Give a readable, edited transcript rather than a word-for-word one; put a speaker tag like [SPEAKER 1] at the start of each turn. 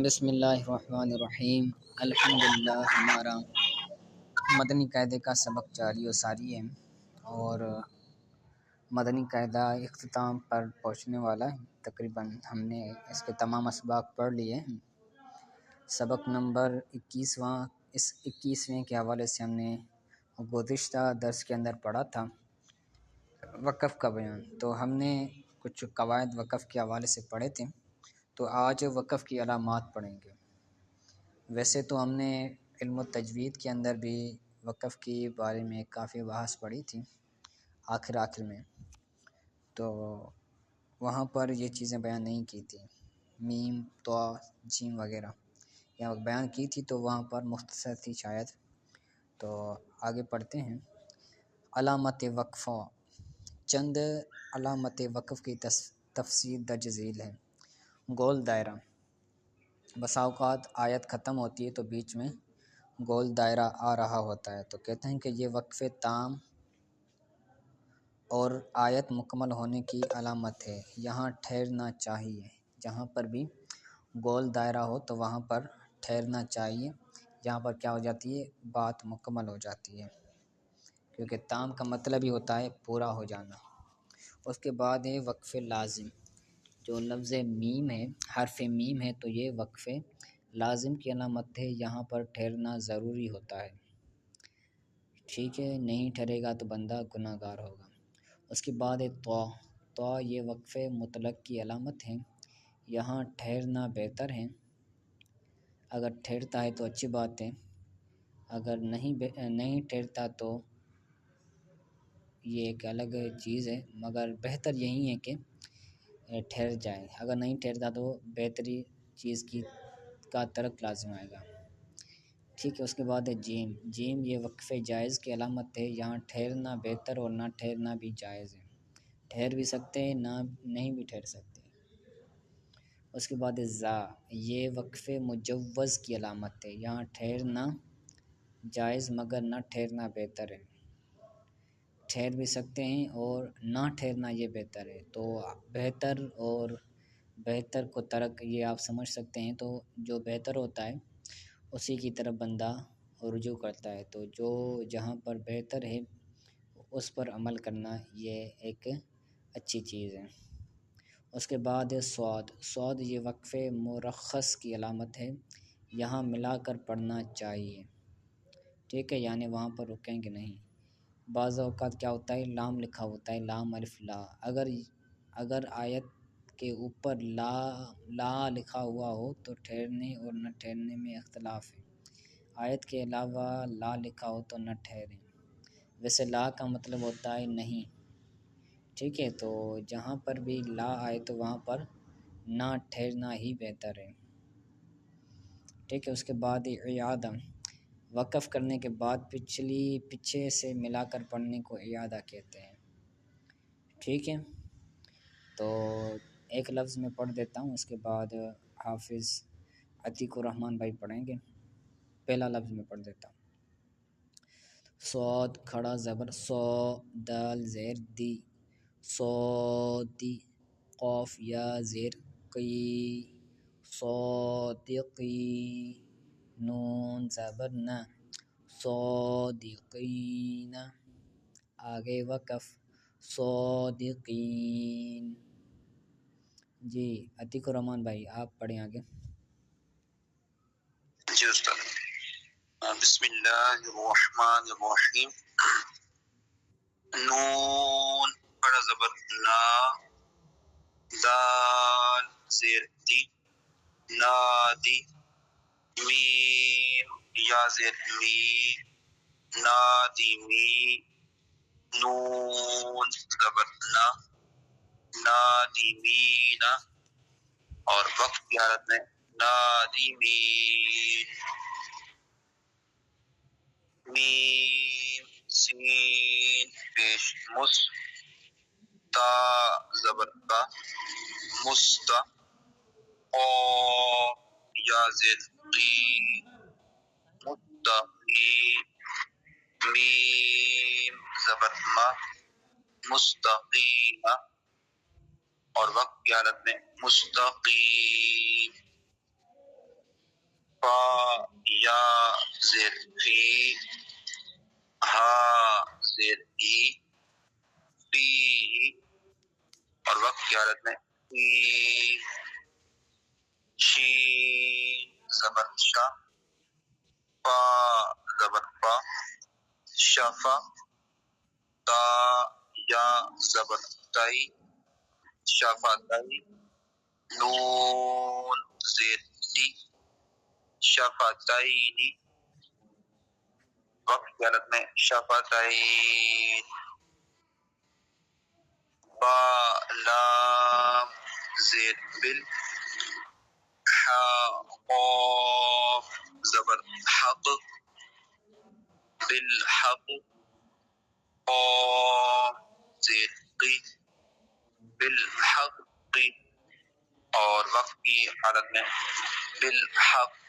[SPEAKER 1] بسم اللہ الرحمن الرحیم۔ الحمدللہ ہمارا مدنی قاعدے کا سبق جاری و ساری ہے اور مدنی قاعدہ اختتام پر پہنچنے والا ہے۔ تقریباً ہم نے اس کے تمام اسباق پڑھ لیے ہیں۔ سبق نمبر 21واں، اس 21ویں کے حوالے سے ہم نے گزشتہ درس کے اندر پڑھا تھا وقف کا بیان۔ تو ہم نے کچھ قواعد وقف کے حوالے سے پڑھے تھے، تو آج وقف کی علامات پڑھیں گے۔ ویسے تو ہم نے علم التجوید کے اندر بھی وقف کے بارے میں کافی بحث پڑھی تھی آخر میں، تو وہاں پر یہ چیزیں بیان نہیں کی تھی، میم طا جیم وغیرہ یا بیان کی تھی، تو وہاں پر مختصر تھی شاید۔ تو آگے پڑھتے ہیں۔ علامت وقفہ، چند علامت وقف کی تفصیل درج ذیل ہے۔ گول دائرہ، بسا اوقات آیت ختم ہوتی ہے تو بیچ میں گول دائرہ آ رہا ہوتا ہے، تو کہتے ہیں کہ یہ وقف تام اور آیت مکمل ہونے کی علامت ہے۔ یہاں ٹھہرنا چاہیے، جہاں پر بھی گول دائرہ ہو تو وہاں پر ٹھہرنا چاہیے، جہاں پر کیا ہو جاتی ہے، بات مکمل ہو جاتی ہے، کیونکہ تام کا مطلب ہی ہوتا ہے پورا ہو جانا۔ اس کے بعد ہے وقف لازم، جو لفظ میم ہے، حرف میم ہے، تو یہ وقف لازم کی علامت ہے، یہاں پر ٹھہرنا ضروری ہوتا ہے، ٹھیک ہے، نہیں ٹھہرے گا تو بندہ گناہ گار ہوگا۔ اس کے بعد ہے طا، یہ وقف مطلق کی علامت ہے، یہاں ٹھہرنا بہتر ہے، اگر ٹھہرتا ہے تو اچھی بات ہے، اگر نہیں ٹھہرتا تو یہ ایک الگ چیز ہے، مگر بہتر یہی ہے کہ ٹھہر جائے، اگر نہیں ٹھہرتا تو بہتری چیز کا ترک لازم آئے گا، ٹھیک ہے۔ اس کے بعد ہے جیم، یہ وقف جائز کی علامت ہے، یہاں ٹھہرنا بہتر اور نہ ٹھہرنا بھی جائز ہے، ٹھہر بھی سکتے ہیں، نہیں بھی ٹھہر سکتے۔ اس کے بعد ہے یہ وقف مجوز کی علامت ہے، یہاں ٹھہرنا جائز مگر نہ ٹھہرنا بہتر ہے، ٹھہر بھی سکتے ہیں اور نہ ٹھہرنا یہ بہتر ہے، تو بہتر اور بہتر کو ترک یہ آپ سمجھ سکتے ہیں، تو جو بہتر ہوتا ہے اسی کی طرف بندہ رجوع کرتا ہے، تو جو جہاں پر بہتر ہے اس پر عمل کرنا یہ ایک اچھی چیز ہے۔ اس کے بعد ہے سواد، یہ وقف مرخص کی علامت ہے، یہاں ملا کر پڑھنا چاہیے، ٹھیک ہے، یعنی وہاں پر رکیں گے نہیں۔ بعض اوقات کیا ہوتا ہے، لام لکھا ہوتا ہے، لام الف لا، اگر آیت کے اوپر لا لکھا ہوا ہو تو ٹھہرنے اور نہ ٹھہرنے میں اختلاف ہے، آیت کے علاوہ لا لکھا ہو تو نہ ٹھہریں، ویسے لا کا مطلب ہوتا ہے نہیں، ٹھیک ہے، تو جہاں پر بھی لا آئے تو وہاں پر نہ ٹھہرنا ہی بہتر ہے، ٹھیک ہے۔ اس کے بعد اعادہ، وقف کرنے کے بعد پیچھے سے ملا کر پڑھنے کو اعادہ کہتے ہیں، ٹھیک ہے۔ تو ایک لفظ میں پڑھ دیتا ہوں، اس کے بعد حافظ عتیق الرحمن بھائی پڑھیں گے۔ پہلا لفظ میں پڑھ دیتا ہوں۔ صاد کھڑا زبر سو، دال زیر دی، صادی، قاف یا زیر قی، صادقی، نون زبر نہ، صادقین، آگے وقف صادقین۔ جی عتیق الرحمن بھائی آپ پڑھیں آگے۔
[SPEAKER 2] جی استاد، بسم اللہ الرحمن الرحیم۔ نون بڑا زبر نا، دال زیر دی، نادی، میم یا زیر می، نادی می، نون زبر نا، نادمین، اور وقت کی حالت میں نادمین، میم سین پیش مس، تا زبر کا، مستا، قاف یا زد قی، متقی، میم زبر ما، مستقیم، اور وقت کی حالت میں مستقیم، یا زیر فی ہا زیر ای فی اور وقت کی حالت میں فی شین زبر شا فا زبر فا شفا تا یا زبر تائی شفاتائی نون زیر نی شفاتائنی وقت کی حالت میں شفاتائن با لام زیر بل حا قاف زبر حق بالحق قاف زیر قی بالحق اور وقت کی حالت میں بالحق